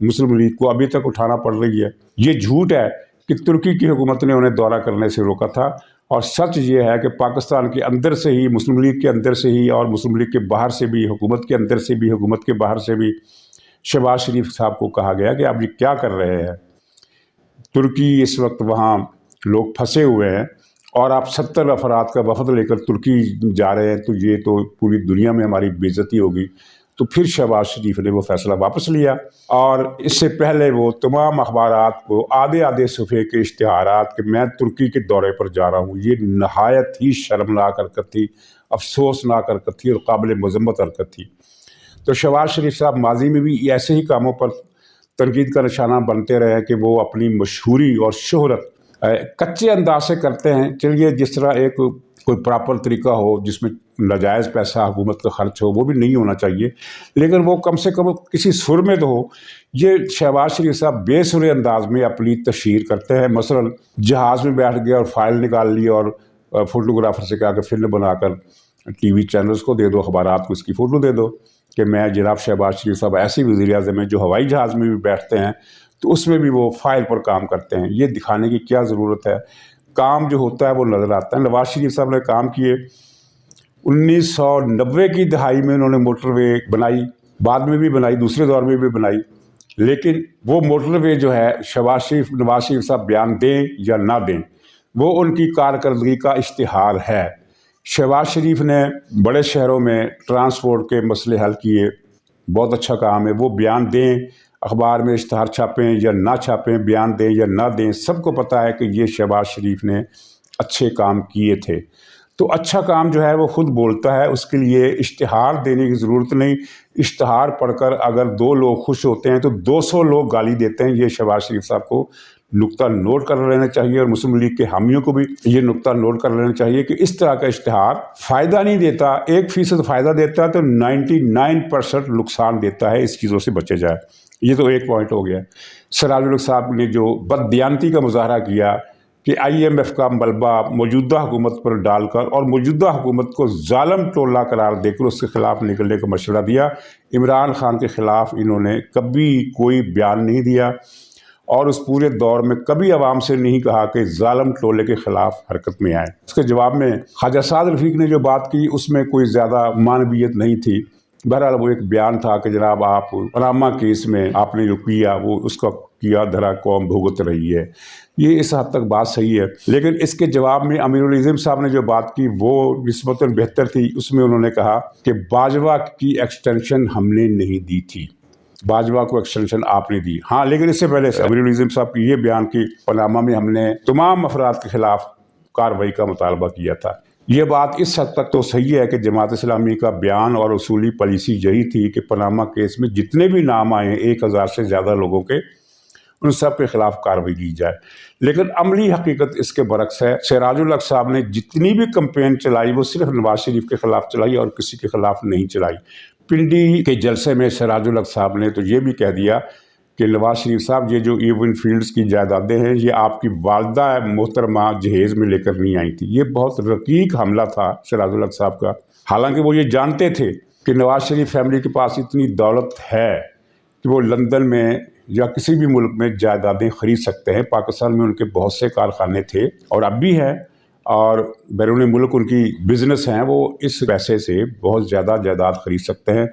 مسلم league کو ابھی تک اٹھانا پڑ رہی ہے۔ یہ جھوٹ ہے کہ ترکی کی حکومت نے انہیں دورہ کرنے سے روکا تھا، اور سچ یہ ہے کہ پاکستان کے اندر سے ہی، مسلم لیگ کے اندر سے ہی، اور مسلم لیگ کے باہر سے بھی، حکومت کے اندر سے بھی، حکومت کے باہر سے بھی شہباز شریف صاحب کو کہا گیا کہ آپ یہ کیا کر رہے ہیں، ترکی اس وقت وہاں لوگ پھنسے ہوئے ہیں اور آپ 70 افراد کا وفد لے کر ترکی جا رہے ہیں، تو یہ تو پوری دنیا میں ہماری بے عزتی ہوگی۔ تو پھر شہباز شریف نے وہ فیصلہ واپس لیا، اور اس سے پہلے وہ تمام اخبارات کو آدھے صفحے کے اشتہارات کہ میں ترکی کے دورے پر جا رہا ہوں، یہ نہایت ہی شرمناک حرکت تھی، افسوسناک حرکت تھی اور قابل مذمت حرکت تھی۔ تو شہباز شریف صاحب ماضی میں بھی ایسے ہی کاموں پر تنقید کا نشانہ بنتے رہے کہ وہ اپنی مشہوری اور شہرت کچے انداز سے کرتے ہیں۔ چلیے، جس طرح ایک کوئی پراپر طریقہ ہو جس میں ناجائز پیسہ حکومت کا خرچ ہو، وہ بھی نہیں ہونا چاہیے، لیکن وہ کم سے کم کسی سر میں تو ہو۔ یہ شہباز شریف صاحب بے سرے انداز میں اپنی تشہیر کرتے ہیں۔ مثلا جہاز میں بیٹھ گیا اور فائل نکال لی اور فوٹوگرافر سے کہا کہ فلم بنا کر ٹی وی چینلز کو دے دو، اخبارات کو اس کی فوٹو دے دو کہ میں جناب شہباز شریف صاحب ایسی وزیر اعظم ہیں جو ہوائی جہاز میں بھی بیٹھتے ہیں، تو اس میں بھی وہ فائل پر کام کرتے ہیں۔ یہ دکھانے کی کیا ضرورت ہے؟ کام جو ہوتا ہے وہ نظر آتا ہے۔ نواز شریف صاحب نے کام کیے، 1990 کی دہائی میں انہوں نے موٹر وے بنائی، بعد میں بھی بنائی، دوسرے دور میں بھی بنائی، لیکن وہ موٹر وے جو ہے نواز شریف صاحب بیان دیں یا نہ دیں، وہ ان کی کارکردگی کا اشتہار ہے۔ شہباز شریف نے بڑے شہروں میں ٹرانسپورٹ کے مسئلے حل کیے، بہت اچھا کام ہے۔ وہ بیان دیں، اخبار میں اشتہار چھاپیں یا نہ چھاپیں، بیان دیں یا نہ دیں، سب کو پتہ ہے کہ یہ شہباز شریف نے اچھے کام کیے تھے۔ تو اچھا کام جو ہے وہ خود بولتا ہے، اس کے لیے اشتہار دینے کی ضرورت نہیں۔ اشتہار پڑھ کر اگر 2 لوگ خوش ہوتے ہیں تو 200 لوگ گالی دیتے ہیں۔ یہ شہباز شریف صاحب کو نقطہ نوٹ کر لینا چاہیے، اور مسلم لیگ کے حامیوں کو بھی یہ نقطہ نوٹ کر لینا چاہیے کہ اس طرح کا اشتہار فائدہ نہیں دیتا۔ 1% فائدہ دیتا ہے تو 99% نقصان دیتا ہے۔ اس چیزوں سے بچے جائے۔ یہ تو ایک پوائنٹ ہو گیا۔ سراج الحق صاحب نے جو بددیانتی کا مظاہرہ کیا کہ IMF کا ملبہ موجودہ حکومت پر ڈال کر اور موجودہ حکومت کو ظالم ٹولہ قرار دے کر اس کے خلاف نکلنے کا مشورہ دیا، عمران خان کے خلاف انہوں نے کبھی کوئی بیان نہیں دیا، اور اس پورے دور میں کبھی عوام سے نہیں کہا کہ ظالم ٹولے کے خلاف حرکت میں آئے۔ اس کے جواب میں خواجہ سعد رفیق نے جو بات کی اس میں کوئی زیادہ معنویت نہیں تھی۔ بہرحال وہ ایک بیان تھا کہ جناب آپ پاناما کیس میں آپ نے جو کیا وہ اس کا کیا دھرا قوم بھگت رہی ہے۔ یہ اس حد تک بات صحیح ہے، لیکن اس کے جواب میں امیر العظم صاحب نے جو بات کی وہ نسبتاً بہتر تھی۔ اس میں انہوں نے کہا کہ باجوہ کی ایکسٹینشن ہم نے نہیں دی تھی، باجوہ کو ایکسٹینشن آپ نے دی۔ ہاں، لیکن اس سے پہلے امیر العظم صاحب کی یہ بیان کی پاناما میں ہم نے تمام افراد کے خلاف کارروائی کا مطالبہ کیا تھا۔ یہ بات اس حد تک تو صحیح ہے کہ جماعت اسلامی کا بیان اور اصولی پالیسی یہی تھی کہ پاناما کیس میں جتنے بھی نام آئے 1000 سے زیادہ لوگوں کے، ان سب کے خلاف کارروائی کی جائے۔ لیکن عملی حقیقت اس کے برعکس ہے۔ سراج الحق صاحب نے جتنی بھی کمپین چلائی وہ صرف نواز شریف کے خلاف چلائی اور کسی کے خلاف نہیں چلائی۔ پنڈی کے جلسے میں سراج الحق صاحب نے تو یہ بھی کہہ دیا کہ نواز شریف صاحب، یہ جو ایون فیلڈز کی جائیدادیں ہیں یہ آپ کی والدہ محترمہ جہیز میں لے کر نہیں آئی تھی۔ یہ بہت رقیق حملہ تھا سراج الحق صاحب کا، حالانکہ وہ یہ جانتے تھے کہ نواز شریف فیملی کے پاس اتنی دولت ہے کہ وہ لندن میں یا کسی بھی ملک میں جائیدادیں خرید سکتے ہیں۔ پاکستان میں ان کے بہت سے کارخانے تھے اور اب بھی ہیں، اور بیرون ملک ان کی بزنس ہیں، وہ اس پیسے سے بہت زیادہ جائیداد خرید سکتے ہیں۔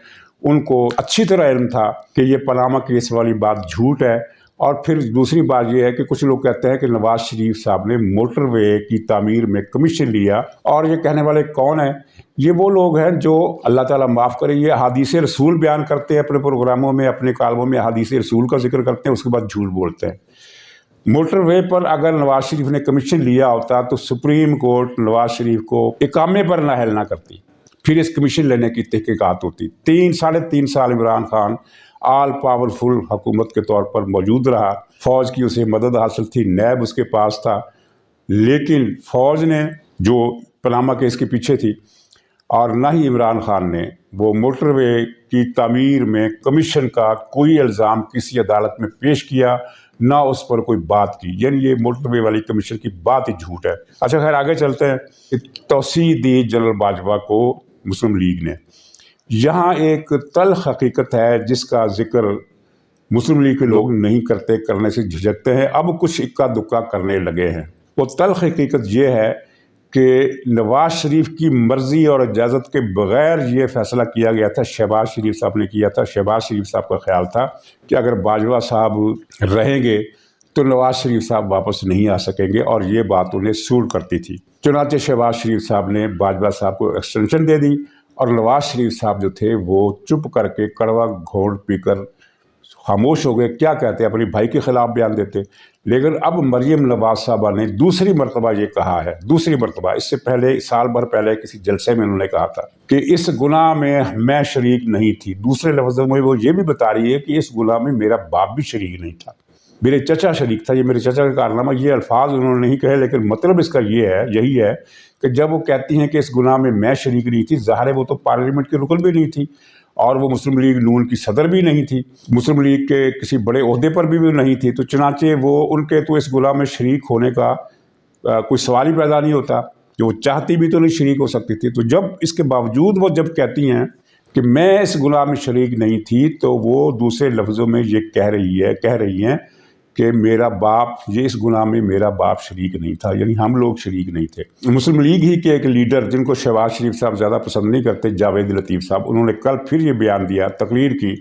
ان کو اچھی طرح علم تھا کہ یہ پاناما کیس والی بات جھوٹ ہے۔ اور پھر دوسری بات یہ ہے کہ کچھ لوگ کہتے ہیں کہ نواز شریف صاحب نے موٹر وے کی تعمیر میں کمیشن لیا، اور یہ کہنے والے کون ہیں؟ یہ وہ لوگ ہیں جو اللہ تعالیٰ معاف کرے یہ احادیث رسول بیان کرتے ہیں اپنے پروگراموں میں، اپنے کالموں میں احادیث رسول کا ذکر کرتے ہیں، اس کے بعد جھوٹ بولتے ہیں۔ موٹر وے پر اگر نواز شریف نے کمیشن لیا ہوتا تو سپریم کورٹ نواز شریف کو اقامے پر نااہل نہ کرتی، پھر اس کمیشن لینے کی تحقیقات ہوتی۔ 3.5 سال عمران خان آل پاورفل حکومت کے طور پر موجود رہا، فوج کی اسے مدد حاصل تھی، نیب اس کے پاس تھا، لیکن فوج نے جو پاناما کیس کے پیچھے تھی، اور نہ ہی عمران خان نے وہ موٹر وے کی تعمیر میں کمیشن کا کوئی الزام کسی عدالت میں پیش کیا، نہ اس پر کوئی بات کی۔ یعنی یہ موٹر وے والی کمیشن کی بات ہی جھوٹ ہے۔ اچھا، خیر آگے چلتے ہیں۔ توسیع دی جنرل باجوہ کو مسلم لیگ نے۔ یہاں ایک تلخ حقیقت ہے جس کا ذکر مسلم لیگ کے لوگ نہیں کرنے سے جھجکتے ہیں، اب کچھ اکا دکا کرنے لگے ہیں۔ وہ تلخ حقیقت یہ ہے کہ نواز شریف کی مرضی اور اجازت کے بغیر یہ فیصلہ کیا گیا تھا، شہباز شریف صاحب نے کیا تھا۔ شہباز شریف صاحب کا خیال تھا کہ اگر باجوہ صاحب رہیں گے تو نواز شریف صاحب واپس نہیں آ سکیں گے، اور یہ بات انہیں سوٹ کرتی تھی۔ چنانچہ شہباز شریف صاحب نے باجوہ صاحب کو ایکسٹینشن دے دی، اور نواز شریف صاحب جو تھے وہ چپ کر کے کڑوا گھونٹ پی کر خاموش ہو گئے۔ کیا کہتے، اپنے بھائی کے خلاف بیان دیتے۔ لیکن اب مریم نواز صاحبہ نے دوسری مرتبہ یہ کہا ہے، دوسری مرتبہ، اس سے پہلے سال بھر پہلے کسی جلسے میں انہوں نے کہا تھا کہ اس گناہ میں شریک نہیں تھی۔ دوسرے لفظوں میں وہ یہ بھی بتا رہی ہے کہ اس گناہ میں میرا باپ بھی شریک نہیں تھا، میرے چچا شریک تھا، یہ میرے چچا کا کارنامہ۔ یہ الفاظ انہوں نے نہیں کہے، لیکن مطلب اس کا یہی ہے کہ جب وہ کہتی ہیں کہ اس گناہ میں شریک نہیں تھی، ظاہر ہے وہ تو پارلیمنٹ کے رکن بھی نہیں تھی، اور وہ مسلم لیگ نون کی صدر بھی نہیں تھی، مسلم لیگ کے کسی بڑے عہدے پر بھی نہیں تھی۔ تو چنانچہ وہ ان کے تو اس گناہ میں شریک ہونے کا کوئی سوال ہی پیدا نہیں ہوتا، کہ وہ چاہتی بھی تو نہیں شریک ہو سکتی تھی۔ تو جب اس کے باوجود وہ جب کہتی ہیں کہ میں اس گناہ میں شریک نہیں تھی، تو وہ دوسرے لفظوں میں یہ کہہ رہی ہیں کہ میرا باپ، یہ اس گناہ میں میرا باپ شریک نہیں تھا، یعنی ہم لوگ شریک نہیں تھے۔ مسلم لیگ ہی کے ایک لیڈر، جن کو شہباز شریف صاحب زیادہ پسند نہیں کرتے، جاوید لطیف صاحب، انہوں نے کل پھر یہ بیان دیا، تقریر کی،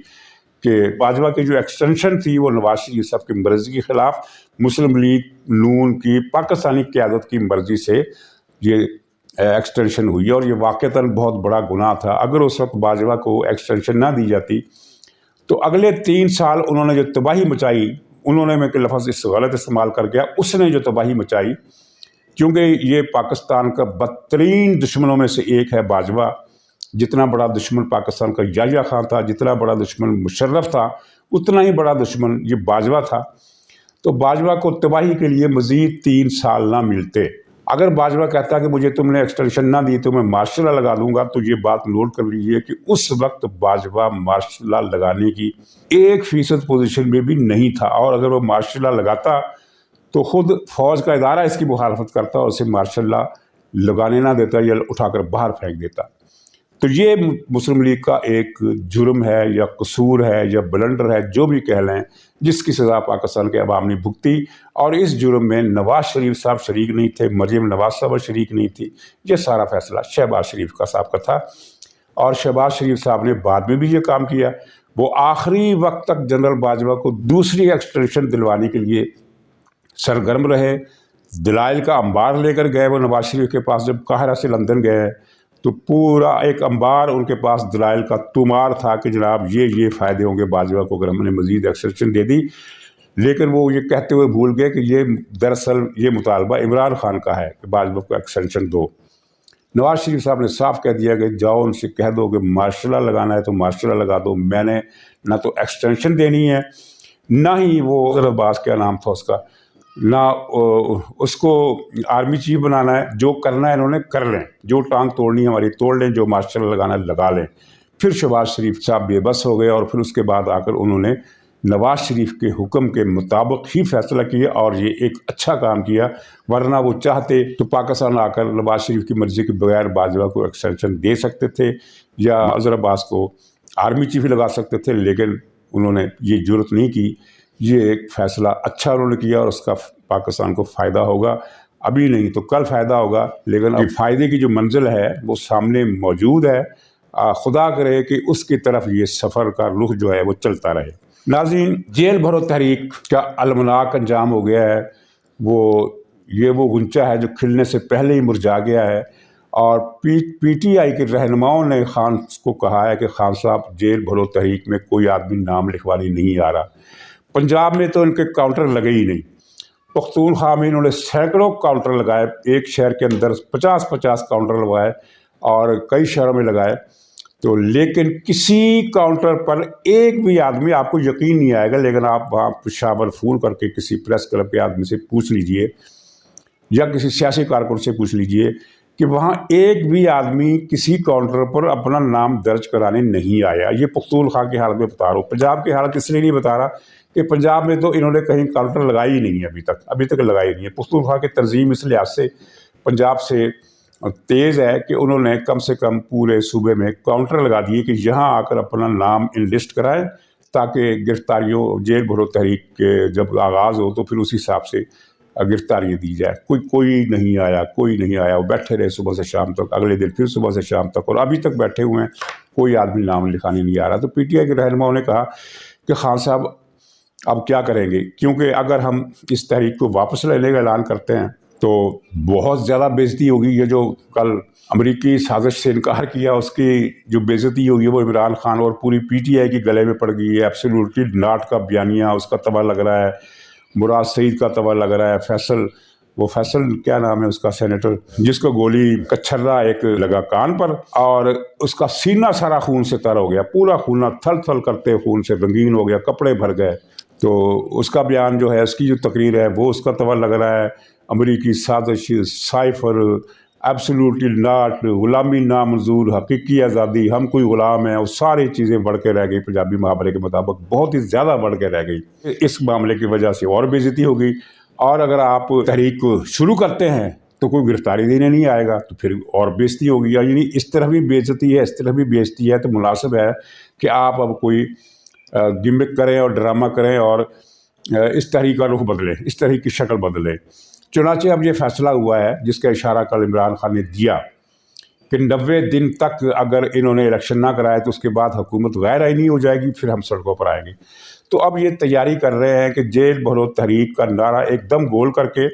کہ باجوہ کی جو ایکسٹینشن تھی وہ نواز شریف صاحب کی مرضی کے خلاف، مسلم لیگ نون کی پاکستانی قیادت کی مرضی سے یہ ایکسٹینشن ہوئی، اور یہ واقعتاً بہت بڑا گناہ تھا۔ اگر اس وقت باجوہ کو ایکسٹینشن نہ دی جاتی تو اگلے 3 سال انہوں نے جو تباہی مچائی، انہوں نے میں کہ لفظ اس غلط استعمال کر گیا، اس نے جو تباہی مچائی، کیونکہ یہ پاکستان کا بدترین دشمنوں میں سے ایک ہے باجوہ۔ جتنا بڑا دشمن پاکستان کا یحییٰ خان تھا، جتنا بڑا دشمن مشرف تھا، اتنا ہی بڑا دشمن یہ باجوہ تھا۔ تو باجوہ کو تباہی کے لیے مزید 3 سال نہ ملتے۔ اگر باجوہ کہتا کہ مجھے تم نے ایکسٹینشن نہ دی تو میں مارشل لا لگا دوں گا، تو یہ بات نوٹ کر لیجیے کہ اس وقت باجوہ مارشل لا لگانے کی 1% پوزیشن میں بھی نہیں تھا، اور اگر وہ مارشل لا لگاتا تو خود فوج کا ادارہ اس کی مخالفت کرتا اور اسے مارشل لا لگانے نہ دیتا یا اٹھا کر باہر پھینک دیتا۔ تو یہ مسلم لیگ کا ایک جرم ہے یا قصور ہے یا بلنڈر ہے، جو بھی کہہ لیں، جس کی سزا پاکستان کے عوام نے بھگتی، اور اس جرم میں نواز شریف صاحب شریک نہیں تھے، مریم نواز صاحب شریک نہیں تھی۔ یہ سارا فیصلہ شہباز شریف صاحب کا تھا، اور شہباز شریف صاحب نے بعد میں بھی یہ کام کیا۔ وہ آخری وقت تک جنرل باجوہ کو دوسری ایکسٹینشن دلوانے کے لیے سرگرم رہے۔ دلائل کا انبار لے کر گئے وہ نواز شریف کے پاس، جب قاہرہ سے لندن گئے تو پورا ایک انبار ان کے پاس دلائل کا تومار تھا کہ جناب یہ فائدے ہوں گے باجوہ کو اگر ہم نے مزید ایکسٹینشن دے دی۔ لیکن وہ یہ کہتے ہوئے بھول گئے کہ یہ دراصل یہ مطالبہ عمران خان کا ہے کہ باجوہ کو ایکسٹینشن دو۔ نواز شریف صاحب نے صاف کہہ دیا کہ جاؤ ان سے کہہ دو کہ مارشل لا لگانا ہے تو مارشل لا لگا دو، میں نے نہ تو ایکسٹینشن دینی ہے، نہ ہی وہ عباس کیا نام تھا اس کا، نہ اس کو آرمی چیف بنانا ہے۔ جو کرنا ہے انہوں نے کر لیں، جو ٹانگ توڑنی ہے ہماری توڑ لیں، جو مارشل لا لگانا ہے لگا لیں۔ پھر شہباز شریف صاحب بے بس ہو گئے، اور پھر اس کے بعد آ کر انہوں نے نواز شریف کے حکم کے مطابق ہی فیصلہ کیا، اور یہ ایک اچھا کام کیا۔ ورنہ وہ چاہتے تو پاکستان آ کر نواز شریف کی مرضی کے بغیر باجوہ کو ایکسٹینشن دے سکتے تھے، یا اظہر عباس کو آرمی چیف لگا سکتے تھے، لیکن انہوں نے یہ جرأت نہیں کی۔ یہ ایک فیصلہ اچھا انہوں نے کیا، اور اس کا پاکستان کو فائدہ ہوگا، ابھی نہیں تو کل فائدہ ہوگا، لیکن اب فائدے کی جو منزل ہے وہ سامنے موجود ہے۔ خدا کرے کہ اس کی طرف یہ سفر کا رخ جو ہے وہ چلتا رہے۔ ناظرین، جیل بھرو تحریک کا المناک انجام ہو گیا ہے۔ وہ غنچہ ہے جو کھلنے سے پہلے ہی مرجھا گیا ہے، اور پی ٹی آئی کے رہنماؤں نے خان کو کہا ہے کہ خان صاحب جیل بھرو تحریک میں کوئی آدمی نام لکھوانے نہیں آ رہا۔ پنجاب میں تو ان کے کاؤنٹر لگے ہی نہیں، پختونخوا میں انہوں نے سینکڑوں کاؤنٹر لگائے، ایک شہر کے اندر 50 کاؤنٹر لگائے، اور کئی شہروں میں لگائے، تو لیکن کسی کاؤنٹر پر ایک بھی آدمی، آپ کو یقین نہیں آئے گا، لیکن آپ وہاں پشاور فون کر کے کسی پریس کلب کے آدمی سے پوچھ لیجئے، یا کسی سیاسی کارکن سے پوچھ لیجئے کہ وہاں ایک بھی آدمی کسی کاؤنٹر پر اپنا نام درج کرانے نہیں آیا۔ یہ پختونخوا کی حالت میں بتا رہا ہوں، پنجاب کی حالت اس لیے نہیں بتا رہا کہ پنجاب میں تو انہوں نے کہیں کاؤنٹر لگائی ہی نہیں ہے، ابھی تک لگائی نہیں ہے۔ پختونخوا کی تنظیم اس لحاظ سے پنجاب سے تیز ہے کہ انہوں نے کم سے کم پورے صوبے میں کاؤنٹر لگا دیے کہ یہاں آ کر اپنا نام انلسٹ کرائیں، تاکہ گرفتاریوں جیل بھرو تحریک کے جب آغاز ہو تو پھر اسی حساب سے گرفتاریاں دی جائے. کوئی نہیں آیا. وہ بیٹھے رہے صبح سے شام تک، اگلے دن پھر صبح سے شام تک، اور ابھی تک بیٹھے ہوئے ہیں، کوئی آدمی نام لکھانے نہیں آ رہا. تو پی ٹی آئی کے رہنماؤں نے کہا کہ خان صاحب اب کیا کریں گے، کیونکہ اگر ہم اس تحریک کو واپس لینے کا اعلان کرتے ہیں تو بہت زیادہ بے عزتی ہوگی. یہ جو کل امریکی سازش سے انکار کیا، اس کی جو بے عزتی ہوگی وہ عمران خان اور پوری پی ٹی آئی کے گلے میں پڑ گئی ہے. ایبسلیوٹلی ناٹ کا بیانیہ، اس کا تباہ لگ رہا ہے. مراد سعید کا تباہ لگ رہا ہے. فیصل کیا نام ہے اس کا، سینیٹر، جس کو گولی کچھرا ایک لگا کان پر، اور اس کا سینہ سارا خون سے تر ہو گیا، پورا خون تھل تھل کرتے خون سے رنگین ہو گیا، کپڑے بھر گئے. تو اس کا بیان جو ہے، اس کی جو تقریر ہے، وہ اس کا تباہ لگ رہا ہے. امریکی سازش، سائفر، ایبسلیوٹلی ناٹ، غلامی نامنظور، حقیقی آزادی، ہم کوئی غلام ہیں، وہ ساری چیزیں بڑھ کے رہ گئی. پنجابی محاورے کے مطابق بہت ہی زیادہ بڑھ کے رہ گئی. اس معاملے کی وجہ سے اور بے عزتی ہو گئی. اور اگر آپ تحریک کو شروع کرتے ہیں تو کوئی گرفتاری دینے نہیں آئے گا تو پھر اور بے عزتی ہوگی. یعنی اس طرح بھی بے عزتی ہے، اس طرح بھی بے عزتی ہے. تو مناسب ہے کہ آپ اب کوئی گمک کریں اور ڈرامہ کریں اور اس تحریک کا رخ بدلیں، اس تحریک کی شکل بدلیں. چنانچہ اب یہ فیصلہ ہوا ہے، جس کا اشارہ کل عمران خان نے دیا، کہ 90 دن تک اگر انہوں نے الیکشن نہ کرائے تو اس کے بعد حکومت غیر آئینی ہو جائے گی، پھر ہم سڑکوں پر آئیں گے. تو اب یہ تیاری کر رہے ہیں کہ جیل بھرو تحریک کا نعرہ ایک دم گول کر کے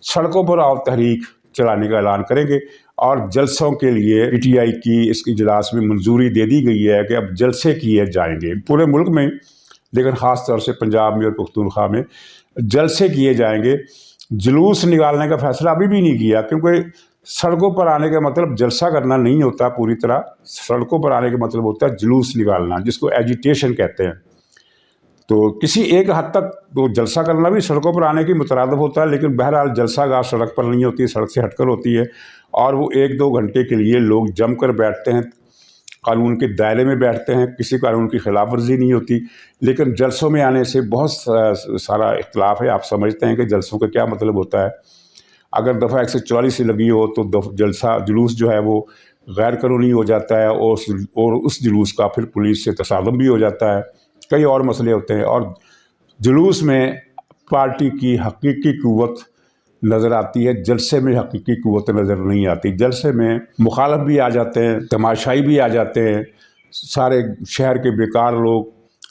سڑکوں پر آؤ تحریک چلانے کا اعلان کریں گے. اور جلسوں کے لیے پی ٹی آئی کی اس اجلاس میں منظوری دے دی گئی ہے کہ اب جلسے کیے جائیں گے پورے ملک میں، لیکن خاص طور سے پنجاب میں اور پختونخوا میں جلسے کیے جائیں گے. جلوس نکالنے کا فیصلہ ابھی بھی نہیں کیا، کیونکہ سڑکوں پر آنے کا مطلب جلسہ کرنا نہیں ہوتا پوری طرح. سڑکوں پر آنے کا مطلب ہوتا ہے جلوس نکالنا، جس کو ایجیٹیشن کہتے ہیں. تو کسی ایک حد تک تو جلسہ کرنا بھی سڑکوں پر آنے کی مترادف ہوتا ہے، لیکن بہرحال جلسہ گاہ سڑک پر نہیں ہوتی، سڑک سے ہٹ کر ہوتی ہے. اور وہ 1-2 گھنٹے کے لیے لوگ جم کر بیٹھتے ہیں، قانون کے دائرے میں بیٹھتے ہیں، کسی قانون کی خلاف ورزی نہیں ہوتی. لیکن جلسوں میں آنے سے بہت سارا اختلاف ہے. آپ سمجھتے ہیں کہ جلسوں کا کیا مطلب ہوتا ہے. اگر دفعہ 144 سے لگی ہو تو جلوس جو ہے وہ غیر قانونی ہو جاتا ہے، اور اس جلوس کا پھر پولیس سے تصادم بھی ہو جاتا ہے. کئی اور مسئلے ہوتے ہیں. اور جلوس میں پارٹی کی حقیقی قوت نظر آتی ہے، جلسے میں حقیقی قوت نظر نہیں آتی. جلسے میں مخالف بھی آ جاتے ہیں، تماشائی بھی آ جاتے ہیں، سارے شہر کے بیکار لوگ،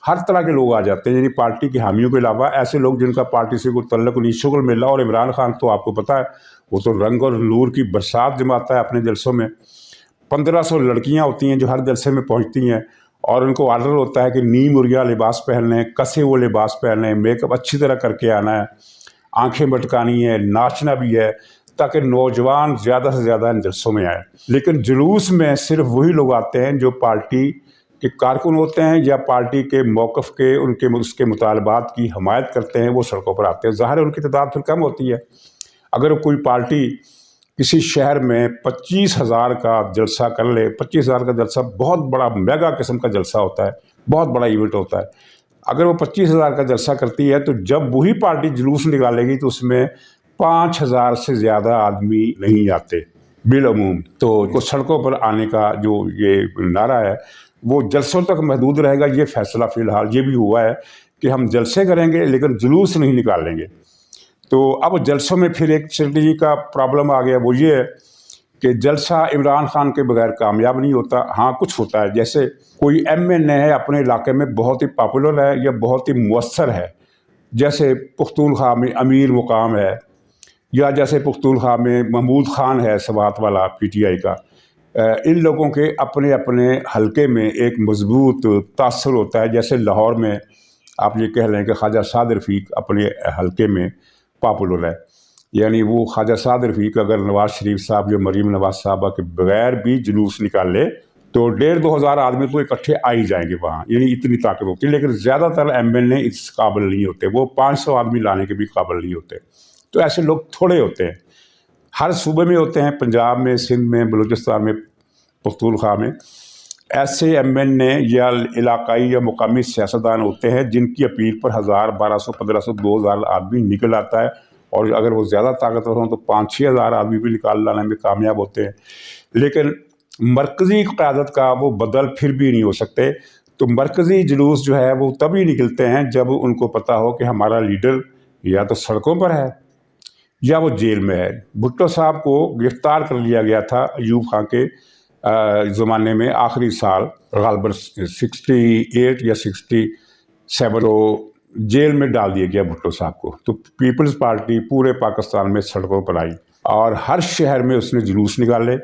ہر طرح کے لوگ آ جاتے ہیں. یعنی پارٹی کے حامیوں کے علاوہ ایسے لوگ جن کا پارٹی سے کوئی تعلق نہیں، شغل ملا. اور عمران خان تو آپ کو پتہ ہے وہ تو رنگ اور نور کی برسات جماتا ہے اپنے جلسوں میں. 1500 لڑکیاں ہوتی ہیں جو ہر جلسے میں پہنچتی ہیں، اور ان کو آرڈر ہوتا ہے کہ نیم مرغیا لباس پہننے، کسے ہوئے لباس پہننے، میک اپ اچھی طرح کر کے آنا ہے، آنکھیں مٹکانی ہے، ناچنا بھی ہے، تاکہ نوجوان زیادہ سے زیادہ ان جلسوں میں آئے. لیکن جلوس میں صرف وہی لوگ آتے ہیں جو پارٹی کے کارکن ہوتے ہیں یا پارٹی کے موقف کے اس کے مطالبات کی حمایت کرتے ہیں، وہ سڑکوں پر آتے ہیں. ظاہر ہے ان کی تعداد پھر کم ہوتی ہے. اگر کوئی پارٹی کسی شہر میں 25,000 کا جلسہ کر لے، 25,000 کا جلسہ بہت بڑا میگا قسم کا جلسہ ہوتا ہے، بہت بڑا ایونٹ ہوتا ہے. اگر وہ 25,000 کا جلسہ کرتی ہے تو جب وہی پارٹی جلوس نکالے گی تو اس میں 5,000 سے زیادہ آدمی نہیں آتے بالعموم. تو سڑکوں پر آنے کا جو یہ نعرہ ہے وہ جلسوں تک محدود رہے گا. یہ فیصلہ فی الحال یہ بھی ہوا ہے کہ ہم جلسے کریں گے لیکن جلوس نہیں نکالیں گے. تو اب جلسوں میں پھر ایک اسٹریٹجی کا پرابلم آ گیا. وہ یہ ہے کہ جلسہ عمران خان کے بغیر کامیاب نہیں ہوتا. ہاں کچھ ہوتا ہے، جیسے کوئی ایم این اے ہے اپنے علاقے میں بہت ہی پاپولر ہے یا بہت ہی مؤثر ہے، جیسے پختونخوا میں امیر مقام ہے، یا جیسے پختونخوا میں محمود خان ہے سوات والا پی ٹی آئی کا. ان لوگوں کے اپنے اپنے حلقے میں ایک مضبوط تاثر ہوتا ہے. جیسے لاہور میں آپ یہ کہہ لیں کہ خواجہ سعد رفیق اپنے حلقے میں پاپولر ہے. یعنی وہ خواجہ سعد رفیق اگر نواز شریف صاحب یا مریم نواز صاحبہ کے بغیر بھی جلوس نکال لے تو 1,500-2 ہزار آدمی تو اکٹھے آ ہی جائیں گے وہاں. یعنی اتنی طاقت ہوتی ہے. لیکن زیادہ تر ایم این اے اس قابل نہیں ہوتے، وہ 500 آدمی لانے کے بھی قابل نہیں ہوتے. تو ایسے لوگ تھوڑے ہوتے ہیں، ہر صوبے میں ہوتے ہیں، پنجاب میں، سندھ میں، بلوچستان میں، پختونخوا میں. ایسے ایم این اے یا علاقائی یا مقامی سیاستدان ہوتے ہیں جن کی اپیل پر 1,000، 1,200، 1,500، 2,000 آدمی نکل آتا ہے. اور اگر وہ زیادہ طاقتور ہوں تو 5-6 ہزار آدمی بھی نکال لانے میں کامیاب ہوتے ہیں. لیکن مرکزی قیادت کا وہ بدل پھر بھی نہیں ہو سکتے. تو مرکزی جلوس جو ہے وہ تبھی نکلتے ہیں جب ان کو پتہ ہو کہ ہمارا لیڈر یا تو سڑکوں پر ہے یا وہ جیل میں ہے۔ بھٹو صاحب کو گرفتار کر لیا گیا تھا ایوب خان کے زمانے میں، آخری سال غالباً 68 یا 67 کو جیل میں ڈال دیا گیا بھٹو صاحب کو۔ تو پیپلز پارٹی پورے پاکستان میں سڑکوں پر آئی اور ہر شہر میں اس نے جلوس نکالے،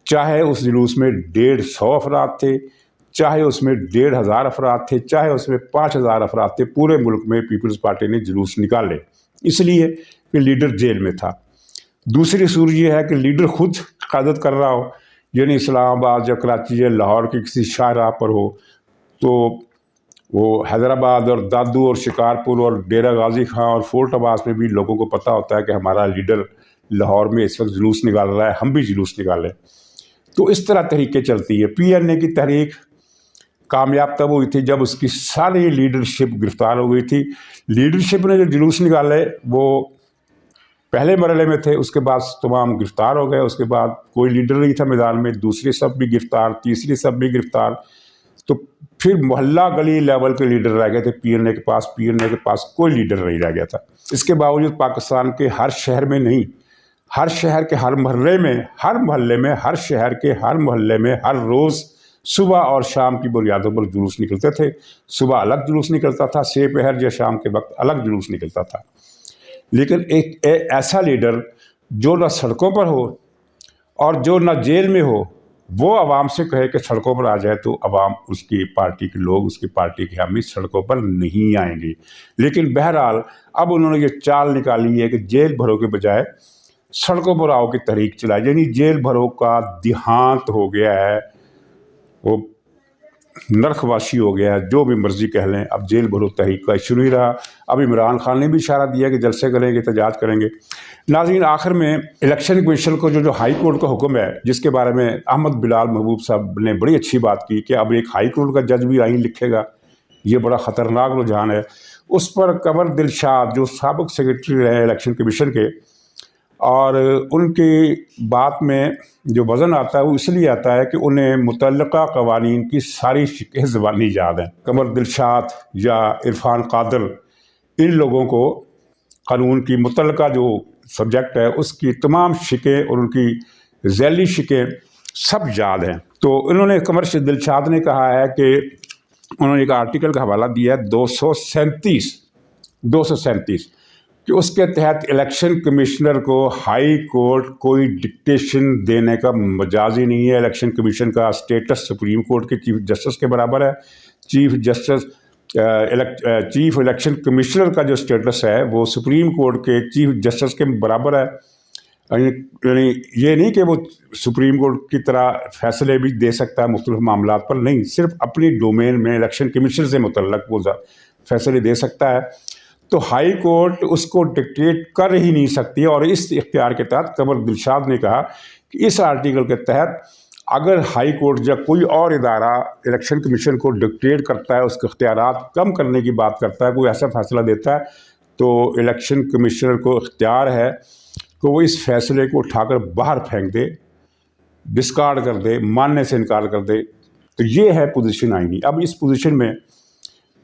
چاہے اس جلوس میں 150 افراد تھے، چاہے اس میں 1500 افراد تھے، چاہے اس میں 5000 افراد تھے، پورے ملک میں پیپلز پارٹی نے جلوس نکالے، اس لیے کہ لیڈر جیل میں تھا۔ دوسری صورت یہ ہے کہ لیڈر خود قیادت کر رہا ہو، یعنی اسلام آباد یا کراچی یا لاہور کی کسی شاہراہ پر ہو، تو وہ حیدرآباد اور دادو اور شکارپور اور ڈیرہ غازی خان اور فورٹ عباس میں بھی لوگوں کو پتہ ہوتا ہے کہ ہمارا لیڈر لاہور میں اس وقت جلوس نکال رہا ہے، ہم بھی جلوس نکالیں۔ تو اس طرح تحریکیں چلتی ہے۔ پی این اے کی تحریک کامیاب تب ہوئی تھی جب اس کی ساری لیڈرشپ گرفتار ہو گئی تھی۔ لیڈرشپ نے جو جلوس نکالے وہ پہلے مرحلے میں تھے، اس کے بعد تمام گرفتار ہو گئے، اس کے بعد کوئی لیڈر نہیں تھا میدان میں، دوسری سب بھی گرفتار، تیسری سب بھی گرفتار، تو پھر محلہ گلی لیول کے لیڈر رہ گئے تھے پی این اے کے پاس۔ پی این اے کے پاس کوئی لیڈر نہیں رہ گیا تھا۔ اس کے باوجود پاکستان کے ہر شہر میں نہیں، ہر شہر کے ہر محلے میں، ہر شہر کے ہر محلے میں ہر روز صبح اور شام کی بنیادوں پر جلوس نکلتے تھے۔ صبح الگ جلوس نکلتا تھا، سے پہر یا شام کے وقت الگ جلوس نکلتا تھا۔ لیکن ایک ایسا لیڈر جو نہ سڑکوں پر ہو اور جو نہ جیل میں ہو، وہ عوام سے کہے کہ سڑکوں پر آ جائے، تو عوام اس کی پارٹی کے لوگ، اس کی پارٹی کے حامی سڑکوں پر نہیں آئیں گے۔ لیکن بہرحال اب انہوں نے یہ چال نکالی ہے کہ جیل بھروں کے بجائے سڑکوں پر آؤ کی تحریک چلائی، یعنی جیل بھروں کا دیہانت ہو گیا ہے، وہ نرخ واشی ہو گیا ہے، جو بھی مرضی کہہ لیں۔ اب جیل بھرو تحریک کا ایشو نہیں رہا۔ اب عمران خان نے بھی اشارہ دیا کہ جلسے کریں گے، احتجاج کریں گے۔ ناظرین، آخر میں الیکشن کمیشن کو جو ہائی کورٹ کا حکم ہے، جس کے بارے میں احمد بلال محبوب صاحب نے بڑی اچھی بات کی کہ اب ایک ہائی کورٹ کا جج بھی آئین لکھے گا، یہ بڑا خطرناک رجحان ہے۔ اس پر قمر دلشاد جو سابق سیکرٹری رہے الیکشن کمیشن کے، اور ان کی بات میں جو وزن آتا ہے وہ اس لیے آتا ہے کہ انہیں متعلقہ قوانین کی ساری شقیں زبانی یاد ہیں۔ قمر دلشاد یا عرفان قادر، ان لوگوں کو قانون کی متعلقہ جو سبجیکٹ ہے اس کی تمام شقیں اور ان کی ذیلی شقیں سب یاد ہیں۔ تو انہوں نے، قمر دلشاد نے کہا ہے کہ انہوں نے ایک آرٹیکل کا حوالہ دیا ہے 237 کہ اس کے تحت الیکشن کمشنر کو ہائی کورٹ کوئی ڈکٹیشن دینے کا مجاز ہی نہیں ہے۔ الیکشن کمیشن کا سٹیٹس سپریم کورٹ کے چیف جسٹس کے برابر ہے۔ چیف الیکشن کمشنر کا جو سٹیٹس ہے وہ سپریم کورٹ کے چیف جسٹس کے برابر ہے۔ یعنی یہ نہیں کہ وہ سپریم کورٹ کی طرح فیصلے بھی دے سکتا ہے مختلف معاملات پر، نہیں، صرف اپنی ڈومین میں الیکشن کمیشن سے متعلق وہ فیصلے دے سکتا ہے۔ تو ہائی کورٹ اس کو ڈکٹیٹ کر ہی نہیں سکتی، اور اس اختیار کے تحت قمر دلشاد نے کہا کہ اس آرٹیکل کے تحت اگر ہائی کورٹ یا کوئی اور ادارہ الیکشن کمیشن کو ڈکٹیٹ کرتا ہے، اس کے اختیارات کم کرنے کی بات کرتا ہے، کوئی ایسا فیصلہ دیتا ہے، تو الیکشن کمیشنر کو اختیار ہے کہ وہ اس فیصلے کو اٹھا کر باہر پھینک دے، ڈسکارڈ کر دے، ماننے سے انکار کر دے۔ تو یہ ہے پوزیشن آئینی۔ اب اس پوزیشن میں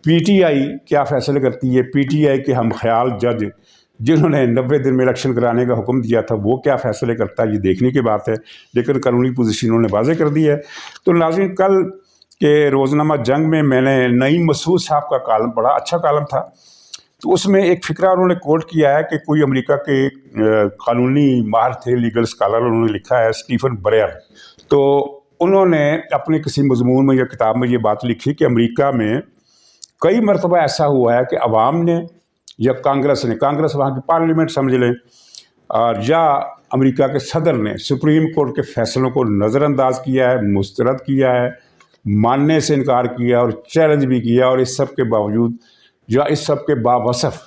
پی ٹی آئی کیا فیصلے کرتی ہے؟ پی ٹی آئی کے ہم خیال جج جنہوں نے 90 دن میں الیکشن کرانے کا حکم دیا تھا، وہ کیا فیصلے کرتا ہے، یہ دیکھنے کی بات ہے، لیکن قانونی پوزیشن انہوں نے واضح کر دی ہے۔ تو ناظرین، کل کے روزنامہ جنگ میں نے نعیم مسعود صاحب کا کالم پڑھا، اچھا کالم تھا۔ تو اس میں ایک فقرہ انہوں نے کوٹ کیا ہے کہ کوئی امریکہ کے قانونی ماہر تھے، لیگل اسکالر، انہوں نے لکھا ہے اسٹیفن بریر۔ تو انہوں نے اپنے کسی مضمون میں یا کتاب میں یہ بات لکھی کہ امریکہ میں کئی مرتبہ ایسا ہوا ہے کہ عوام نے یا کانگریس وہاں کی پارلیمنٹ سمجھ لیں، اور یا امریکہ کے صدر نے سپریم کورٹ کے فیصلوں کو نظر انداز کیا ہے، مسترد کیا ہے، ماننے سے انکار کیا اور چیلنج بھی کیا، اور اس سب کے باوجود یا اس سب کے باوصف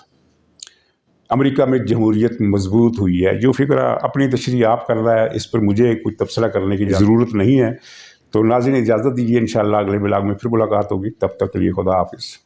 امریکہ میں جمہوریت مضبوط ہوئی ہے۔ جو فکرہ اپنی تشریح آپ کر رہا ہے، اس پر مجھے کوئی تبصرہ کرنے کی ضرورت نہیں ہے۔ تو ناظرین، اجازت دیجیے، انشاءاللہ اگلے بلاگ میں پھر ملاقات ہوگی، تب تک کے لیے خدا حافظ۔